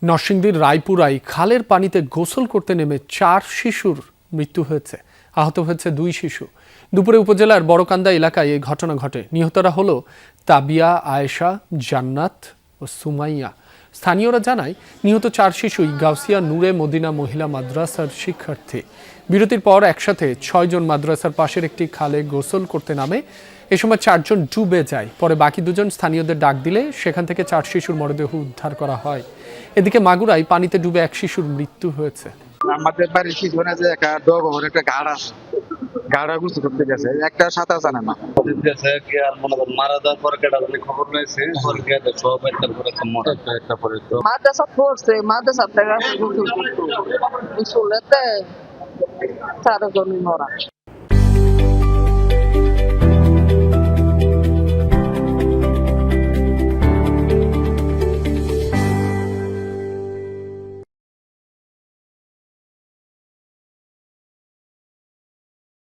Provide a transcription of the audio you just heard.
নরসিংদীর রায়পুরায় খালের পানিতে গোসল করতে নেমে 4 শিশুর মৃত্যু হয়েছে। আহত হয়েছে 2 শিশু। দুপুরে উপজেলার বড়কান্দা এলাকায় এই ঘটনা ঘটে। নিহতরা হলো তাবিয়া, আয়েশা, জান্নাত ও সুমাইয়া। স্থানীয়রা জানায় নিহত 4 শিশুই গাউসিয়া নূরে মদিনা মহিলা মাদ্রাসার শিক্ষার্থী। বিরতির পর একসাথে 6 জন মাদ্রাসার পাশের একটি খালে গোসল করতে নামে। এ সময় 4 জন ডুবে যায়। পরে বাকি 2 জন স্থানীয়দের ডাক দিলে সেখান থেকে 4 শিশুর মরদেহ উদ্ধার করা হয়। এদিকে মাগুরায় পানিতে ডুবে 1 শিশুর মৃত্যু হয়েছে। আমাদের বাড়ির পিছনে যে একটা ডগর একটা গাড় আছে, গাড়া গুছি করতে গেছে, একটা সাঁতার জানে না। মারা যাওয়ার পর খবর পেয়েছে, সব একটা পরে তো মাদ্রাসা পড়ছে, মাদ্রাসা থেকে গোসল করতো, গোসলেতে 4 জনই মরা।